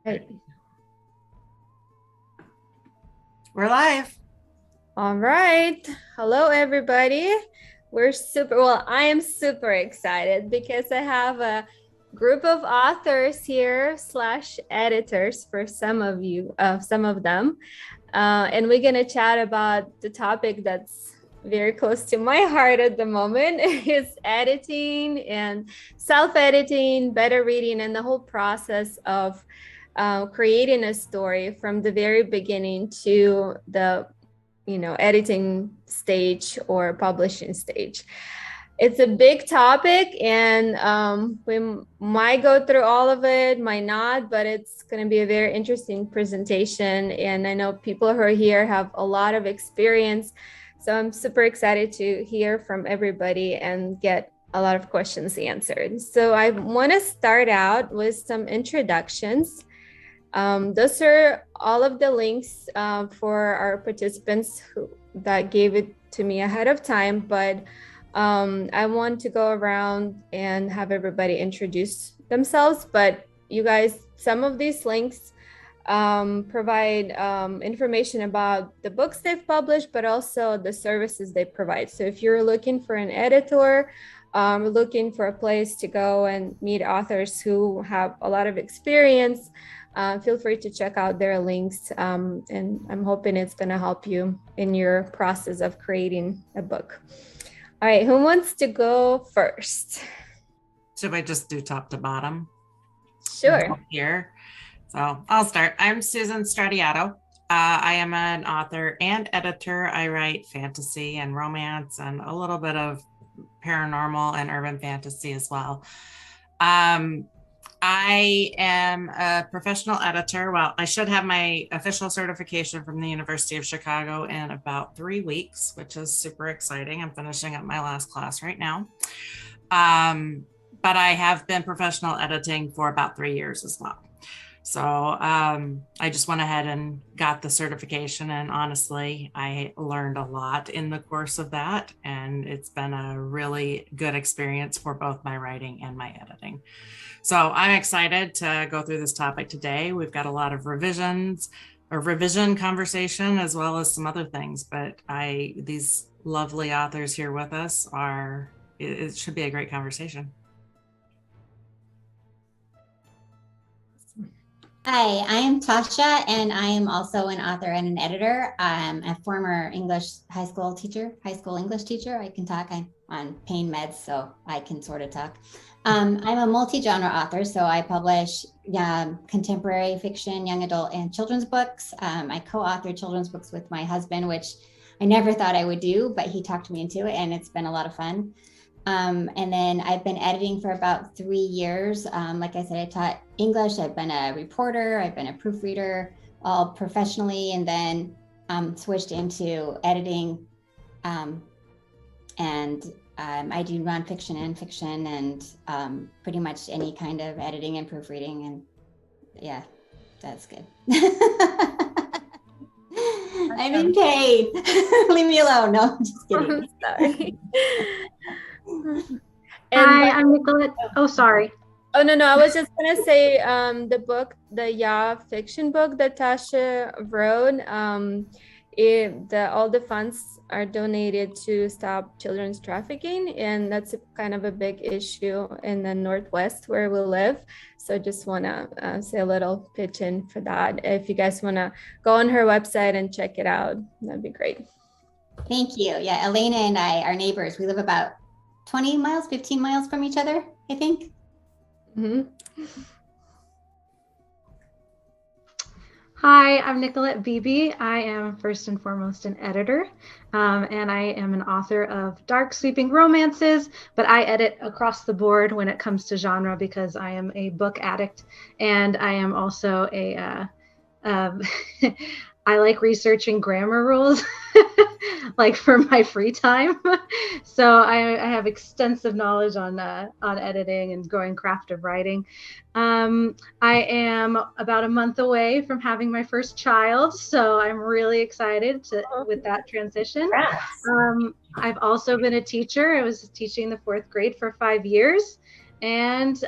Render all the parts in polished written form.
Right. We're live. All right. Hello, everybody. I am super excited because I have a group of authors here slash editors for some of them. And we're going to chat about the topic that's very close to my heart at the moment is editing and self-editing, better reading, and the whole process of creating a story from the very beginning to the editing stage or publishing stage. It's a big topic, and we might go through all of it, might not, but it's going to be a very interesting presentation. And I know people who are here have a lot of experience, so I'm super excited to hear from everybody and get a lot of questions answered. So I want to start out with some introductions. Those are all of the links for our participants that gave it to me ahead of time, but I want to go around and have everybody introduce themselves. But you guys, some of these links provide information about the books they've published, but also the services they provide. So if you're looking for an editor, looking for a place to go and meet authors who have a lot of experience, feel free to check out their links. And I'm hoping it's going to help you in your process of creating a book. All right, who wants to go first? Should I just do top to bottom? Sure. Here. So I'll start. I'm Susan Stradiato. I am an author and editor. I write fantasy and romance and a little bit of paranormal and urban fantasy as well. I am a professional editor. Well, I should have my official certification from the University of Chicago in about 3 weeks, which is super exciting. I'm finishing up my last class right now. But I have been professional editing for about 3 years as well. So I just went ahead and got the certification, and honestly, I learned a lot in the course of that, and it's been a really good experience for both my writing and my editing. So I'm excited to go through this topic today. We've got a lot of revision conversation as well as some other things, but these lovely authors here with us it should be a great conversation. Hi, I am Tasha, and I am also an author and an editor. I'm a former high school English teacher. I can talk. I'm on pain meds, so I can sort of talk. I'm a multi-genre author, so I publish contemporary fiction, young adult, and children's books. I co-author children's books with my husband, which I never thought I would do, but he talked me into it, and it's been a lot of fun. And then I've been editing for about 3 years. Like I said, I taught English. I've been a reporter. I've been a proofreader, all professionally, and then switched into editing. And I do nonfiction and fiction, and pretty much any kind of editing and proofreading. And yeah, that's good. I'm in pain. Leave me alone. No, I'm just kidding. I'm sorry. Hi, I'm Nicolette. Oh, sorry. Oh, no, I was just going to say the book, the YA fiction book that Tasha wrote, all the funds are donated to stop children's trafficking, and that's kind of a big issue in the Northwest where we live. So just want to say a little pitch in for that. If you guys want to go on her website and check it out, that'd be great. Thank you. Yeah, Elena and I are neighbors. We live about 20 miles, 15 miles from each other, I think. Mm-hmm. Hi, I'm Nicolette Beebe. I am first and foremost an editor, and I am an author of dark sweeping romances, but I edit across the board when it comes to genre because I am a book addict, and I am also I like researching grammar rules like for my free time. So I have extensive knowledge on editing and growing craft of writing. I am about a month away from having my first child, so I'm really excited with that transition. I've also been a teacher. I was teaching the 4th grade for 5 years. And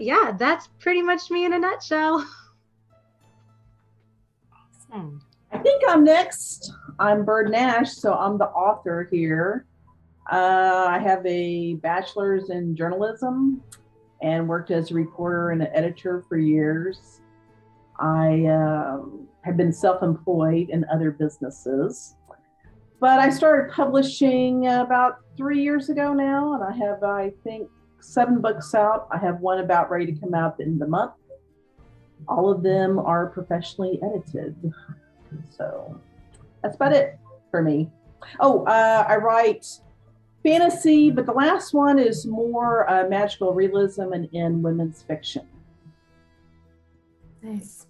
yeah, that's pretty much me in a nutshell. Hmm. I think I'm next. I'm Bird Nash, so I'm the author here. I have a bachelor's in journalism and worked as a reporter and an editor for years. I have been self-employed in other businesses, but I started publishing about 3 years ago now, and I have, I think, 7 books out. I have one about ready to come out at the end of the month. All of them are professionally edited. So that's about it for me. Oh, I write fantasy, but the last one is more magical realism and in women's fiction. Nice.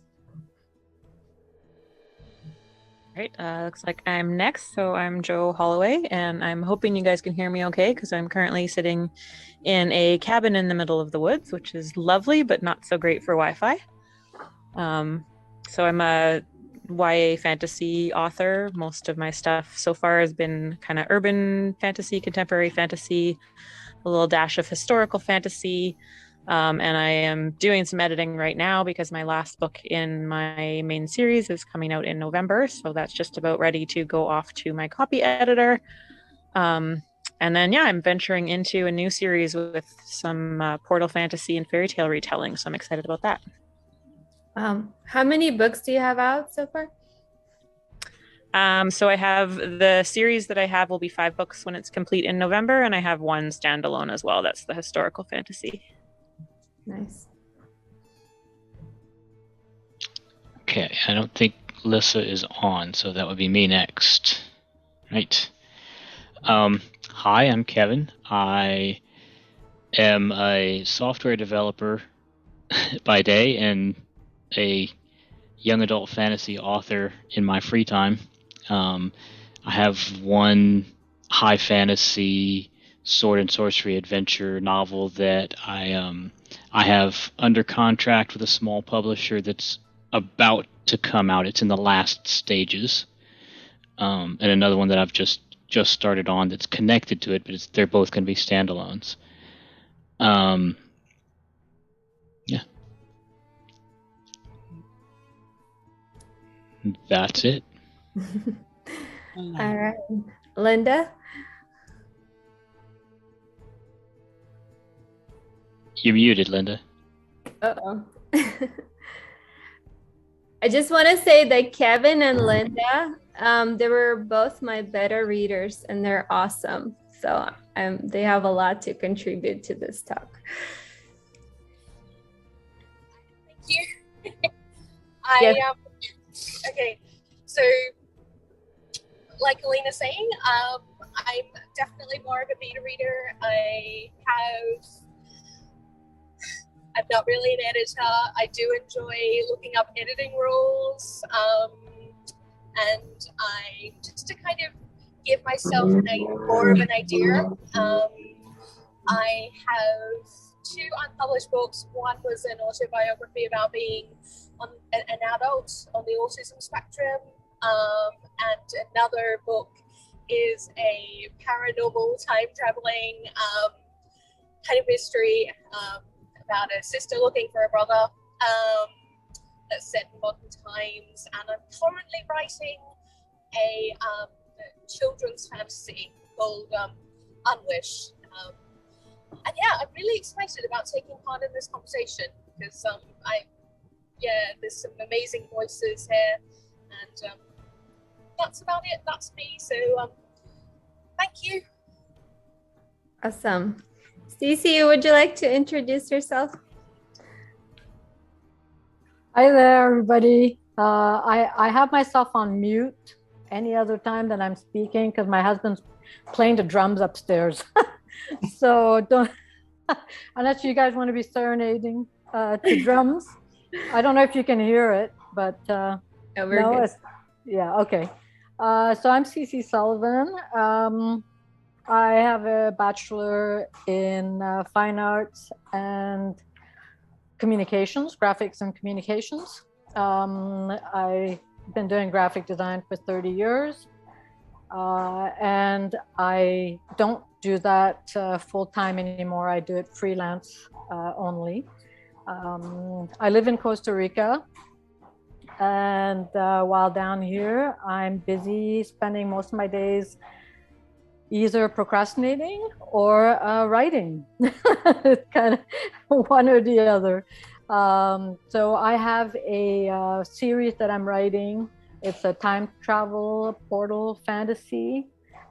Right, looks like I'm next. So I'm Joe Holloway, and I'm hoping you guys can hear me okay because I'm currently sitting in a cabin in the middle of the woods, which is lovely, but not so great for Wi-Fi. So I'm a YA fantasy author. Most of my stuff so far has been kind of urban fantasy, contemporary fantasy, a little dash of historical fantasy. And I am doing some editing right now because my last book in my main series is coming out in November. So that's just about ready to go off to my copy editor. And then, yeah, I'm venturing into a new series with some portal fantasy and fairy tale retelling. So I'm excited about that. How many books do you have out so far? So I have the series that I have will be 5 books when it's complete in November. And I have one standalone as well. That's the historical fantasy. Nice. Okay, I don't think Lissa is on, so that would be me next. Right. Hi, I'm Kevin. I am a software developer by day and a young adult fantasy author in my free time. I have one high fantasy sword and sorcery adventure novel that I have under contract with a small publisher that's about to come out. It's in the last stages. And another one that I've just started on that's connected to it, but they're both going to be standalones. Yeah. That's it. All right. Linda? You're muted, Linda. Uh-oh. I just want to say that Kevin and Linda, they were both my beta readers and they're awesome. So they have a lot to contribute to this talk. Thank you. Okay, so like Alina's saying, I'm definitely more of a beta reader. I'm not really an editor. I do enjoy looking up editing rules, and I just to kind of give myself more of an idea. I have 2 unpublished books. One was an autobiography about being an adult on the autism spectrum, and another book is a paranormal time traveling kind of mystery about a sister looking for a brother that's set in modern times. And I'm currently writing a children's fantasy called Unwish. And yeah, I'm really excited about taking part in this conversation because there's some amazing voices here, and that's about it. That's me. So thank you. Awesome. Cece, would you like to introduce yourself? Hi there, everybody. I have myself on mute any other time that I'm speaking because my husband's playing the drums upstairs. So don't, unless you guys want to be serenading to drums. I don't know if you can hear it, but we're good. Yeah, okay. So I'm Cece Sullivan. I have a bachelor in fine arts and communications, graphics and communications. I've been doing graphic design for 30 years. And I don't do that full-time anymore. I do it freelance only. I live in Costa Rica, And while down here, I'm busy spending most of my days either procrastinating or writing. It's kind of one or the other. So I have a series that I'm writing. It's a time travel portal fantasy.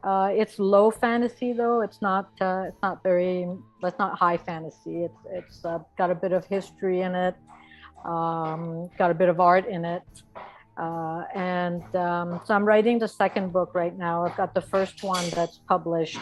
It's low fantasy though. It's not high fantasy. It's got a bit of history in it. Got a bit of art in it. So I'm writing the second book right now. I've got the first one that's published.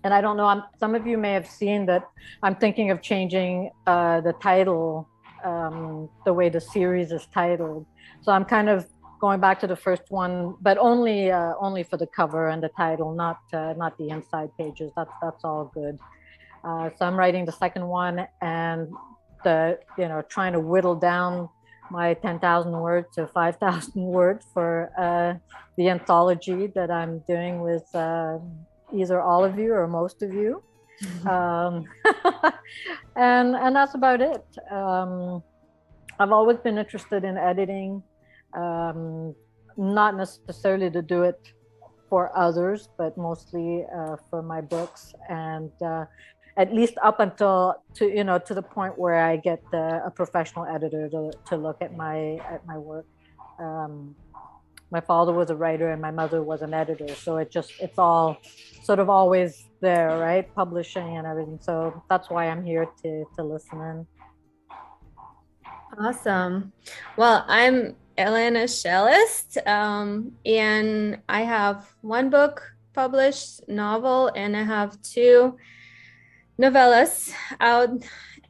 And I don't know, some of you may have seen that I'm thinking of changing the title, the way the series is titled. So I'm kind of going back to the first one, but only for the cover and the title, not the inside pages. That's all good. So I'm writing the second one, and trying to whittle down my 10,000 words to 5,000 words for the anthology that I'm doing with either all of you or most of you. And that's about it. I've always been interested in editing, not necessarily to do it for others, but mostly for my books. And at least up until to the point where I get a professional editor to look at my work. My father was a writer and my mother was an editor, so it's all sort of always there, right? Publishing and everything. So that's why I'm here to listen in. Awesome. Well, I'm Elena Shellist, and I have one book published, novel, and I have 2 novellas out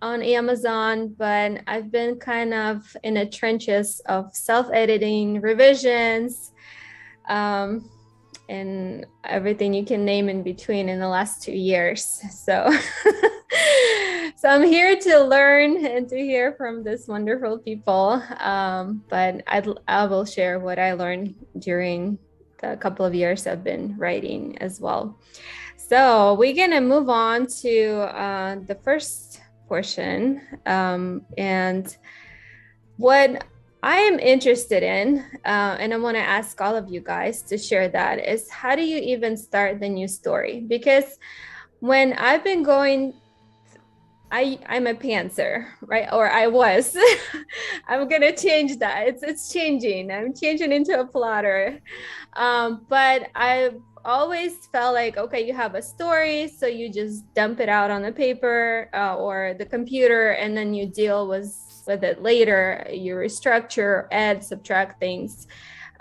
on Amazon, but I've been kind of in the trenches of self-editing, revisions, and everything you can name in between in the last 2 years. So, so I'm here to learn and to hear from these wonderful people. But I will share what I learned during the couple of years I've been writing as well. So we're gonna move on to the first portion, and what I am interested in, and I want to ask all of you guys to share that, is how do you even start the new story? Because when I've been going, I'm a pantser, right? Or I was. I'm gonna change that. It's changing. I'm changing into a plotter, but I've always felt like, okay, you have a story, so you just dump it out on the paper or the computer, and then you deal with it later. You restructure, add, subtract things.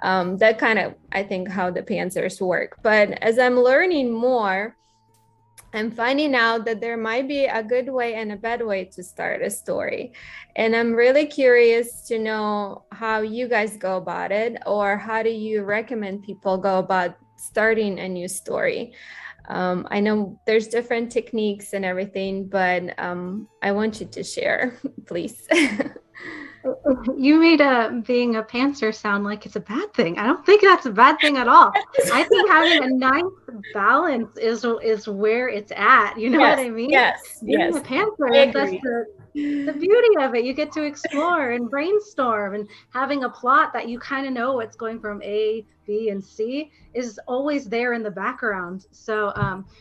That kind of, I think, how the pantsers work. But as I'm learning more, I'm finding out that there might be a good way and a bad way to start a story. And I'm really curious to know how you guys go about it, or how do you recommend people go about starting a new story? I know there's different techniques and everything, but I want you to share, please. You made being a pantser sound like it's a bad thing. I don't think that's a bad thing at all. I think having a nice balance is where it's at. You know what I mean? Yes. Being a pantser, that's the beauty of it. You get to explore and brainstorm, and having a plot that you kind of know what's going from A, B, and C is always there in the background. So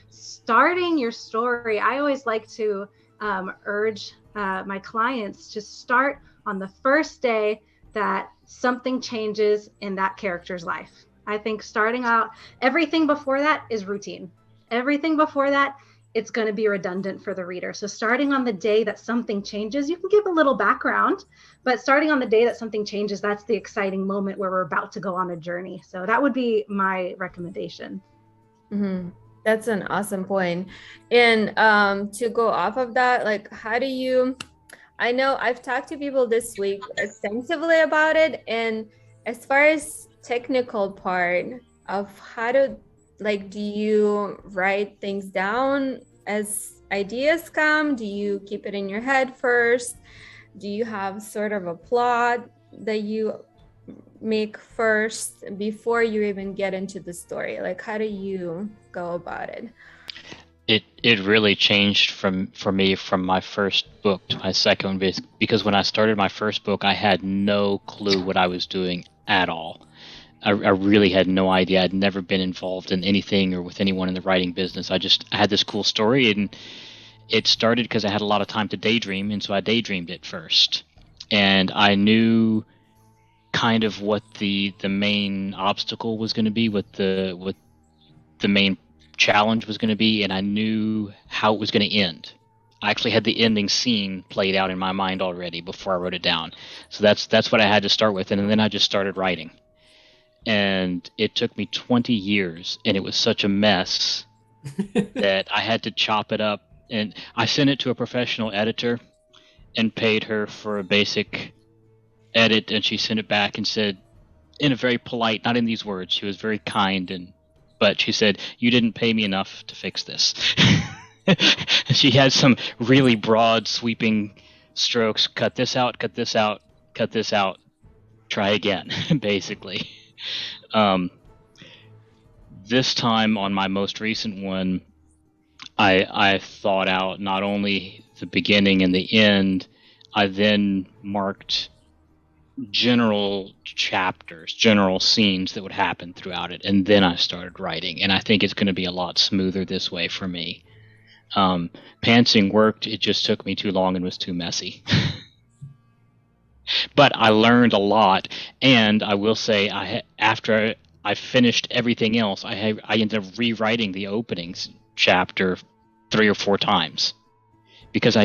starting your story, I always like to urge my clients to start on the first day that something changes in that character's life. I think starting out, everything before that is routine. Everything before that, it's going to be redundant for the reader. So starting on the day that something changes, you can give a little background, but starting on the day that something changes, that's the exciting moment where we're about to go on a journey. So that would be my recommendation. Mm-hmm. That's an awesome point. And to go off of that, like, how do you, I know I've talked to people this week extensively about it. And as far as technical part of how to, like, do you write things down as ideas come? Do you keep it in your head first? Do you have sort of a plot that you make first before you even get into the story? Like, how do you go about it? It really changed for me from my first book to my second one, because when I started my first book, I had no clue what I was doing at all. I really had no idea. I'd never been involved in anything or with anyone in the writing business. I had this cool story, and it started because I had a lot of time to daydream, and so I daydreamed it first. And I knew kind of what the main obstacle was going to be, what the main challenge was going to be, and I knew how it was going to end. I actually had the ending scene played out in my mind already before I wrote it down. So that's what I had to start with, and then I just started writing. And it took me 20 years, and it was such a mess that I had to chop it up. And I sent it to a professional editor and paid her for a basic edit, and she sent it back and said, in a very polite, not in these words, she was very kind, but she said, "You didn't pay me enough to fix this." She had some really broad, sweeping strokes. Cut this out, cut this out, cut this out. Try again, basically. This time on my most recent one, I thought out not only the beginning and the end, I then marked general chapters, general scenes that would happen throughout it, and then I started writing. And I think it's going to be a lot smoother this way for me. Pantsing worked, it just took me too long and was too messy. But I learned a lot, and I will say, after I finished everything else, I ended up rewriting the openings chapter 3 or 4 times, because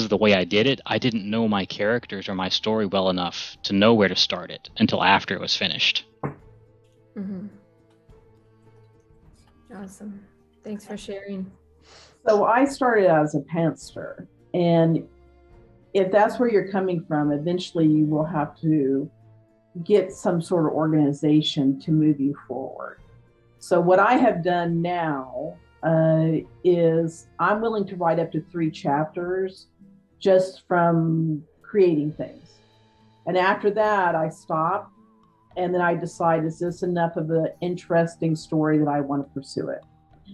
of the way I did it, I didn't know my characters or my story well enough to know where to start it until after it was finished. Mm-hmm. Awesome. Thanks for sharing. So I started as a pantster, and if that's where you're coming from, eventually you will have to get some sort of organization to move you forward. So what I have done now is I'm willing to write up to 3 chapters just from creating things. And after that, I stop, and then I decide, is this enough of an interesting story that I want to pursue it?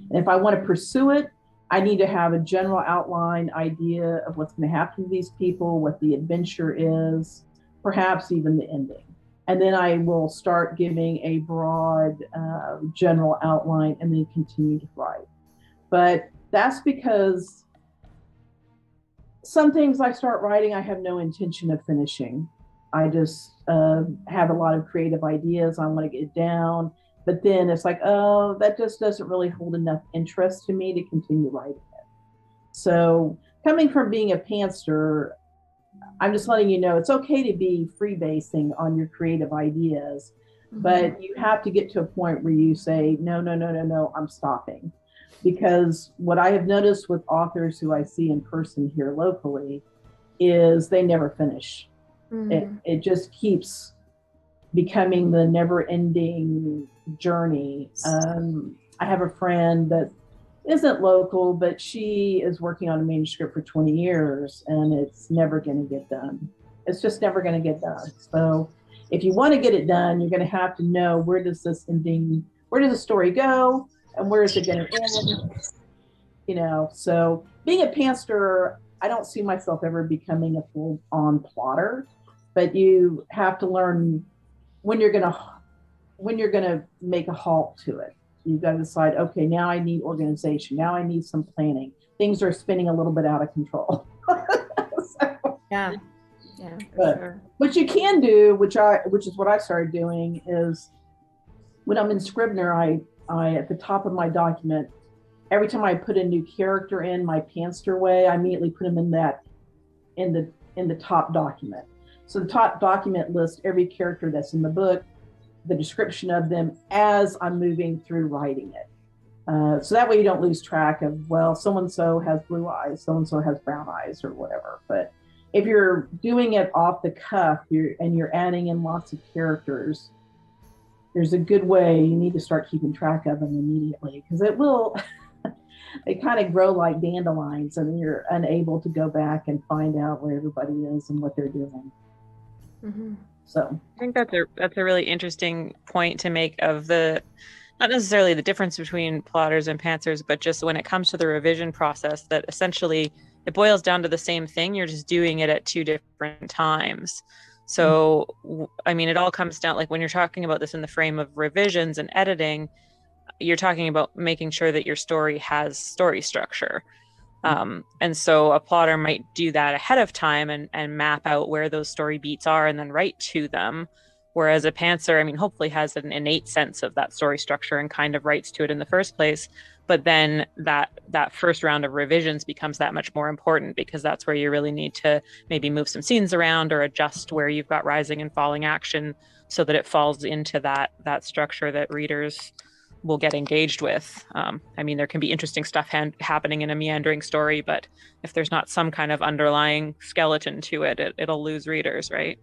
And if I want to pursue it, I need to have a general outline idea of what's going to happen to these people, what the adventure is, perhaps even the ending. And then I will start giving a broad general outline and then continue to write. But that's because some things I start writing, I have no intention of finishing. I just have a lot of creative ideas. I want to get it down. But then it's like, oh, that just doesn't really hold enough interest to me to continue writing it. So coming from being a pantster, I'm just letting you know it's okay to be freebasing on your creative ideas, but you have to get to a point where you say, no, I'm stopping. Because what I have noticed with authors who I see in person here locally is they never finish. It just keeps becoming the never-ending journey. I have a friend that isn't local, but she is working on a manuscript for 20 years and it's never going to get done. It's just never going to get done. So if you want to get it done, you're going to have to know, where does the story go and where is it going to end? You know, so being a pantster, I don't see myself ever becoming a full-on plotter, but you have to learn when you're gonna make a halt to it. You've got to decide, okay, now I need organization. Now I need some planning. Things are spinning a little bit out of control. Yeah, but sure. What you can do, which is what I started doing, is when I'm in Scrivener, I at the top of my document, every time I put a new character in my pantster way, I immediately put them in the top document. So the top document lists every character that's in the book, the description of them as I'm moving through writing it. So that way you don't lose track of, well, so-and-so has blue eyes, so-and-so has brown eyes or whatever. But if you're doing it off the cuff and you're adding in lots of characters, there's a good way. You need to start keeping track of them immediately, because it will, they kind of grow like dandelions and you're unable to go back and find out where everybody is and what they're doing. Mm-hmm. So I think that's a really interesting point to make, of the not necessarily the difference between plotters and pantsers, but just when it comes to the revision process, that essentially it boils down to the same thing. You're just doing it at two different times. So, I mean, it all comes down, like when you're talking about this in the frame of revisions and editing, you're talking about making sure that your story has story structure. And so a plotter might do that ahead of time and map out where those story beats are and then write to them. Whereas a pantser, I mean, hopefully has an innate sense of that story structure and kind of writes to it in the first place. But then that first round of revisions becomes that much more important, because that's where you really need to maybe move some scenes around or adjust where you've got rising and falling action so that it falls into that structure that readers will get engaged with. I mean, there can be interesting stuff happening in a meandering story, but if there's not some kind of underlying skeleton to it, it'll lose readers, right?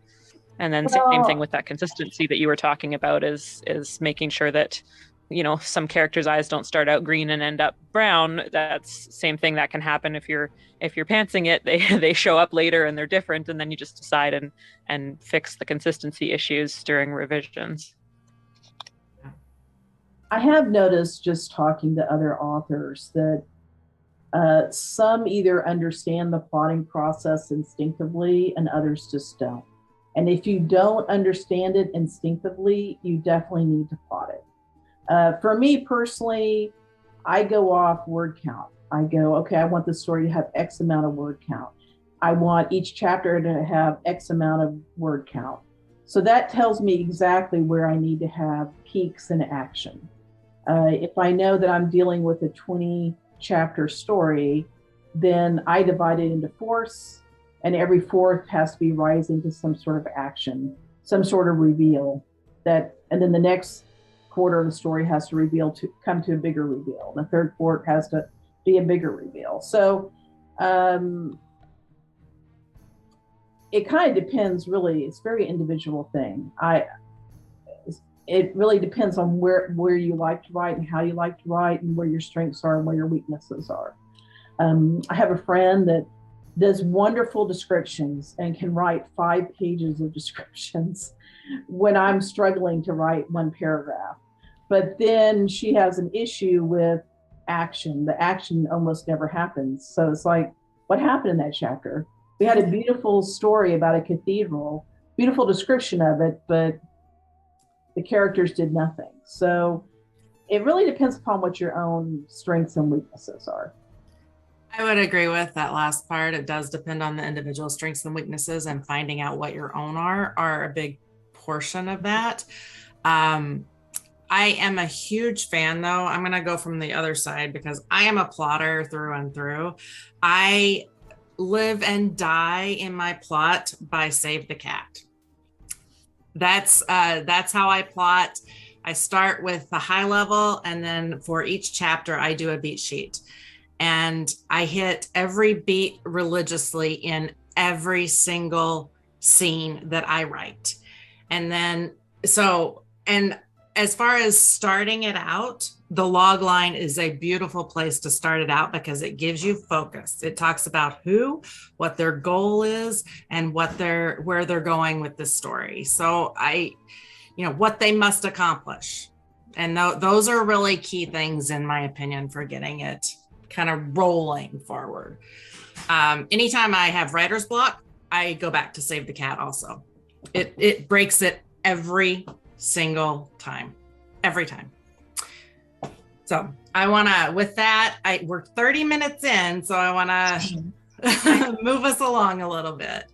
And then same thing with that consistency that you were talking about is making sure that, you know, some characters' eyes don't start out green and end up brown. That's same thing that can happen if you're pantsing it. They show up later and they're different, and then you just decide and fix the consistency issues during revisions. I have noticed, just talking to other authors, that some either understand the plotting process instinctively and others just don't. And if you don't understand it instinctively, you definitely need to plot it. For me personally, I go off word count. I go, okay, I want the story to have X amount of word count. I want each chapter to have X amount of word count. So that tells me exactly where I need to have peaks in action. If I know that I'm dealing with a 20 chapter story, then I divide it into fourths, and every fourth has to be rising to some sort of action, some sort of reveal and then the next quarter of the story has to come to a bigger reveal. The third quarter has to be a bigger reveal. So it kind of depends, really. It's a very individual thing. It really depends on where you like to write and how you like to write and where your strengths are and where your weaknesses are. I have a friend that does wonderful descriptions and can write 5 pages of descriptions when I'm struggling to write 1 paragraph. But then she has an issue with action. The action almost never happens. So it's like, what happened in that chapter? We had a beautiful story about a cathedral, beautiful description of it, but the characters did nothing. So it really depends upon what your own strengths and weaknesses are. I would agree with that last part. It does depend on the individual strengths and weaknesses, and finding out what your own are a big portion of that. I am a huge fan, though. I'm going to go from the other side because I am a plotter through and through. I live and die in my plot by Save the Cat. That's how I plot. I start with the high level, and then for each chapter, I do a beat sheet. And I hit every beat religiously in every single scene that I write. And then, and as far as starting it out, the log line is a beautiful place to start it out because it gives you focus. It talks about what their goal is, and where they're going with this story. So what they must accomplish. And those are really key things, in my opinion, for getting it kind of rolling forward. Anytime I have writer's block, I go back to Save the Cat also. It breaks it every single time, every time. So I want to, with that, we're 30 minutes in, so I want to move us along a little bit.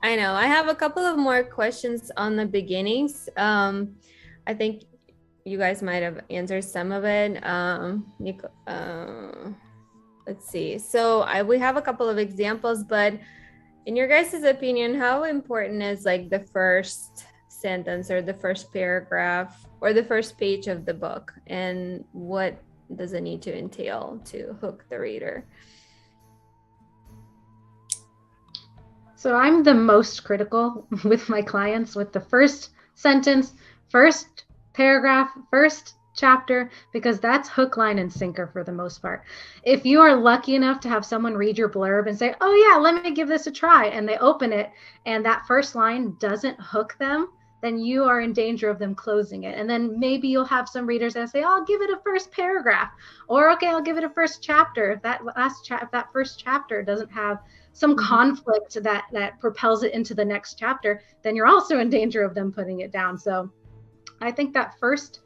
I know. I have a couple of more questions on the beginnings. I think you guys might have answered some of it. Let's see. So we have a couple of examples, but in your guys' opinion, how important is like the first sentence or the first paragraph or the first page of the book, and what does it need to entail to hook the reader? So I'm the most critical with my clients with the first sentence, first paragraph, first chapter, because that's hook, line, and sinker for the most part. If you are lucky enough to have someone read your blurb and say, oh yeah, let me give this a try, and they open it and that first line doesn't hook them, then you are in danger of them closing it. And then maybe you'll have some readers that say, oh, I'll give it a first paragraph, or okay, I'll give it a first chapter. If that first chapter doesn't have some conflict that propels it into the next chapter, then you're also in danger of them putting it down. So I think that first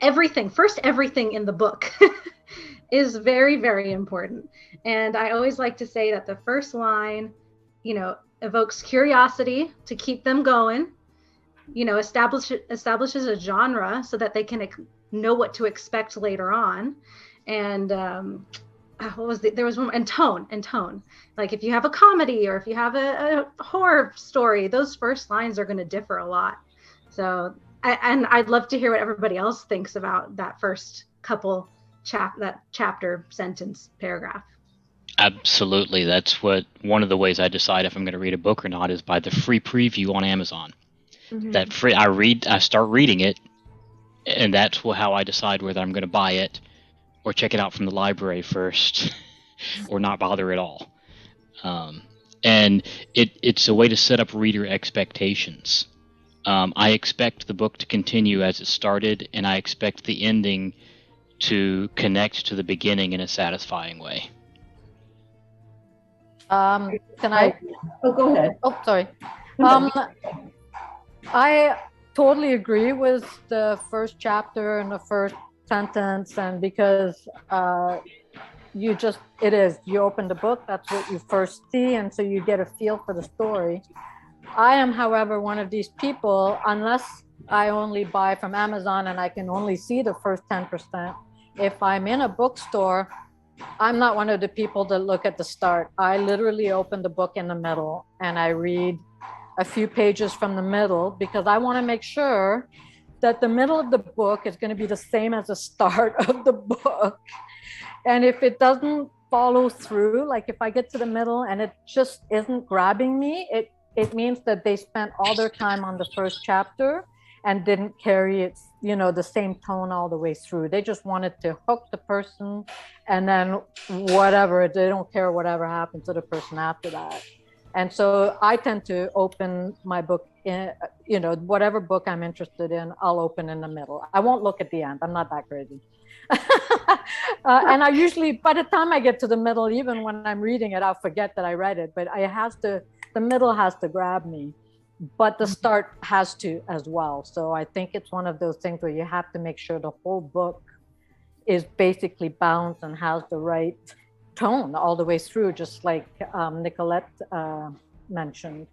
everything in the book is very, very important. And I always like to say that the first line, evokes curiosity to keep them going, establishes a genre so that they can know what to expect later on. And there was one, and tone. Like if you have a comedy or if you have a horror story, those first lines are going to differ a lot. So, and I'd love to hear what everybody else thinks about that first couple chapter, sentence, paragraph. Absolutely. That's one of the ways I decide if I'm going to read a book or not is by the free preview on Amazon. That free, I start reading it, and that's how I decide whether I'm going to buy it or check it out from the library first or not bother at all. And it's a way to set up reader expectations. I expect the book to continue as it started, and I expect the ending to connect to the beginning in a satisfying way. Can I? Oh, go ahead. Oh, sorry. I totally agree with the first chapter and the first sentence, and because you open the book, that's what you first see, and so you get a feel for the story. I am, however, one of these people, unless I only buy from Amazon and I can only see the first 10%, if I'm in a bookstore, I'm not one of the people that look at the start. I literally open the book in the middle and I read a few pages from the middle, because I want to make sure that the middle of the book is going to be the same as the start of the book. And if it doesn't follow through, like if I get to the middle and it just isn't grabbing me, it means that they spent all their time on the first chapter and didn't carry it, the same tone all the way through. They just wanted to hook the person, and then whatever, they don't care whatever happens to the person after that. And so I tend to open my book in, whatever book I'm interested in, I'll open in the middle. I won't look at the end. I'm not that crazy. And I usually, by the time I get to the middle, even when I'm reading it, I'll forget that I read it, but the middle has to grab me, but the start has to as well. So I think it's one of those things where you have to make sure the whole book is basically balanced and has the right tone all the way through, just like Nicolette mentioned.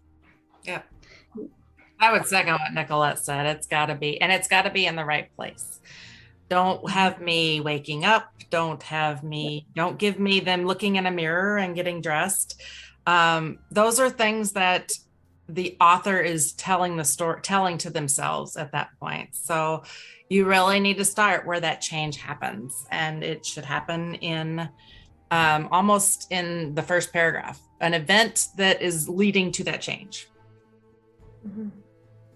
Yeah, I would second what Nicolette said. It's got to be, and it's got to be in the right place. Don't have me waking up. Don't give me them looking in a mirror and getting dressed. Those are things that the author is telling to themselves at that point. So you really need to start where that change happens, and it should happen in almost in the first paragraph, an event that is leading to that change. Mm-hmm.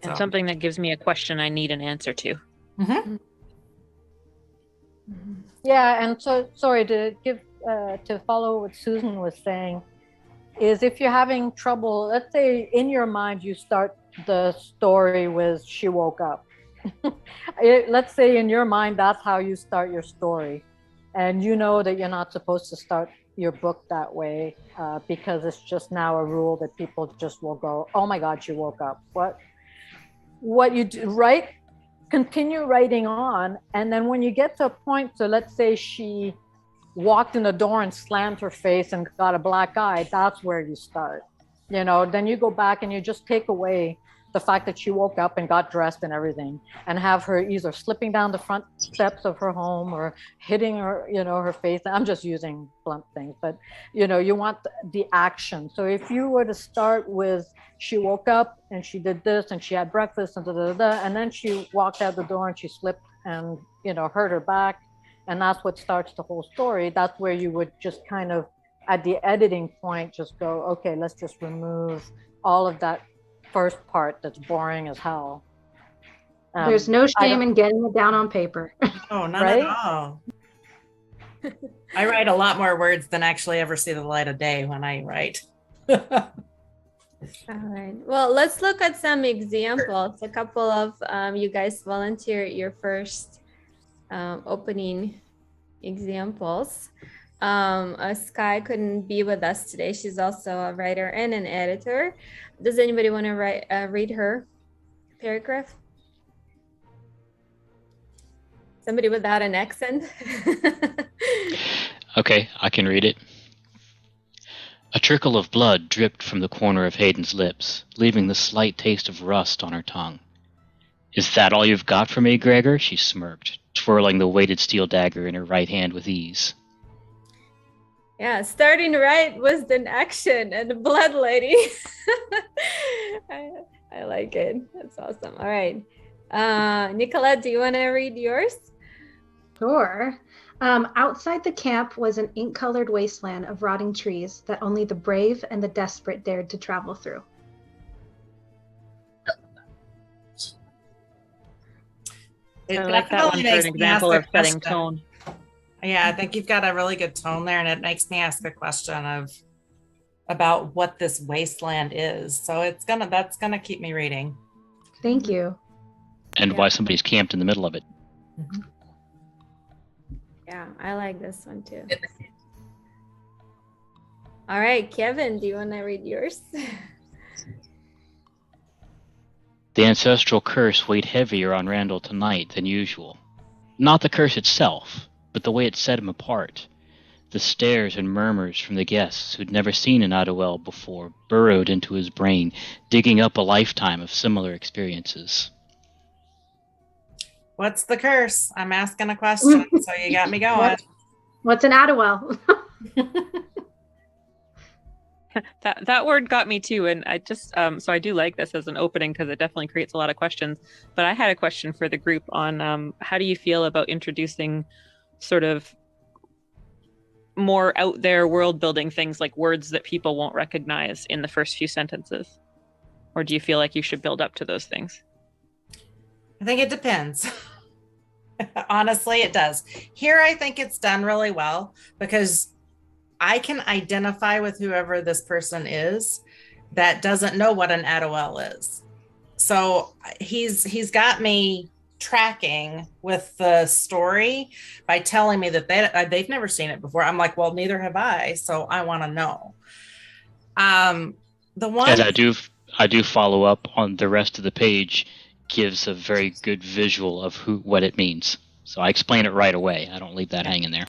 And something that gives me a question I need an answer to. Mm-hmm. Yeah, and so sorry to follow what Susan was saying, is if you're having trouble, let's say in your mind you start the story with she woke up. Let's say in your mind that's how you start your story, and you know that you're not supposed to start your book that way because it's just now a rule that people just will go, oh my God, she woke up. What you do, right? Continue writing on, and then when you get to a point, so let's say she walked in the door and slammed her face and got a black eye, that's where you start. Then you go back and you just take away the fact that she woke up and got dressed and everything, and have her either slipping down the front steps of her home or hitting her, her face. I'm just using blunt things, but you want the action. So if you were to start with she woke up and she did this and she had breakfast and and then she walked out the door and she slipped and hurt her back, and that's what starts the whole story. That's where you would just kind of at the editing point just go, okay, let's just remove all of that first part that's boring as hell. There's no shame in getting it down on paper. Oh, not right? at all. I write a lot more words than actually ever see the light of day when I write. All right. Well, let's look at some examples. A couple of you guys volunteer your first opening examples. Sky couldn't be with us today. She's also a writer and an editor. Does anybody want to read her paragraph? Somebody without an accent? Okay, I can read it. A trickle of blood dripped from the corner of Hayden's lips, leaving the slight taste of rust on her tongue. Is that all you've got for me, Gregor? She smirked, twirling the weighted steel dagger in her right hand with ease. Yeah, starting right was the action and the blood lady. I like it. That's awesome. All right. Nicolette, do you want to read yours? Sure. Outside the camp was an ink-colored wasteland of rotting trees that only the brave and the desperate dared to travel through. It I like that one definitely for an makes me example ask of a setting question. tone. Yeah, I think you've got a really good tone there, and it makes me ask a question about what this wasteland is. So that's gonna keep me reading. Thank you. And Yeah. why somebody's camped in the middle of it. Yeah, I like this one too. All right, Kevin, do you want to read yours? The ancestral curse weighed heavier on Randall tonight than usual. Not the curse itself, but the way it set him apart. The stares and murmurs from the guests who'd never seen an Adwell before burrowed into his brain, digging up a lifetime of similar experiences. What's the curse? I'm asking a question, so you got me going. What's an Adwell? That word got me too, and I just so I do like this as an opening because it definitely creates a lot of questions. But I had a question for the group on how do you feel about introducing sort of more out there world building things like words that people won't recognize in the first few sentences, or do you feel like you should build up to those things? I think it depends. Honestly, it does. Here, I think it's done really well because I can identify with whoever this person is that doesn't know what an Adwell is. So he's got me tracking with the story by telling me that they've never seen it before. I'm like, well, neither have I, so I want to know. The one, And I do follow up on the rest of the page, gives a very good visual of what it means. So I explain it right away. I don't leave that hanging there.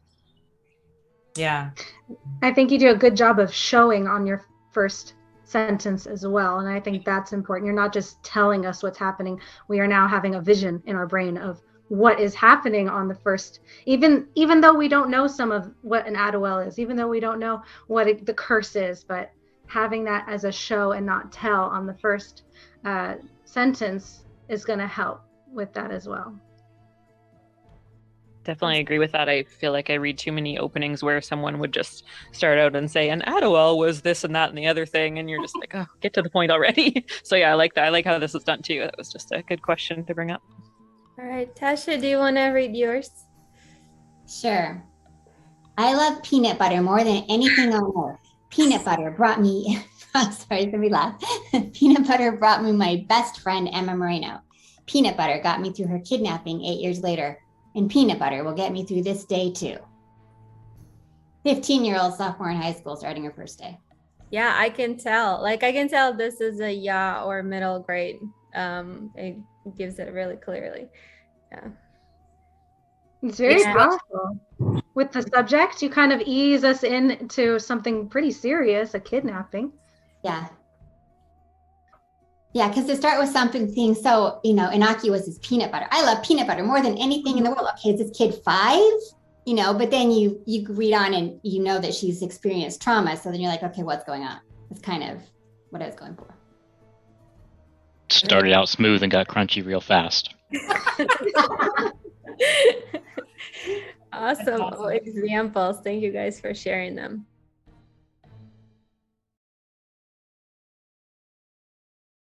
yeah, I think you do a good job of showing on your first sentence as well. And I think that's important. You're not just telling us what's happening. We are now having a vision in our brain of what is happening on the first, even though we don't know some of what an Adwell is, even though we don't know what the curse is, but having that as a show and not tell on the first sentence is going to help with that as well. Definitely agree with that. I feel like I read too many openings where someone would just start out and say, and Adwell was this and that and the other thing, and you're just like, oh, get to the point already. So yeah, I like that. I like how this is done too. That was just a good question to bring up. All right, Tasha, do you want to read yours? Sure. I love peanut butter more than anything on earth. Peanut butter brought me, sorry, it's gonna be loud. Peanut butter brought me my best friend, Emma Moreno. Peanut butter got me through her kidnapping 8 years later. And peanut butter will get me through this day too. 15-year-old sophomore in high school starting her first day. Yeah, I can tell. Like, I can tell this is a ya or middle grade. It gives it really clearly. Yeah. It's very Yeah. powerful. With the subject, you kind of ease us into something pretty serious, a kidnapping. Yeah. Yeah, because to start with something being so, innocuous as peanut butter. I love peanut butter more than anything in the world. Okay, is this kid 5? But then you read on and you know that she's experienced trauma. So then you're like, okay, what's going on? That's kind of what I was going for. Started out smooth and got crunchy real fast. Awesome examples. Thank you guys for sharing them.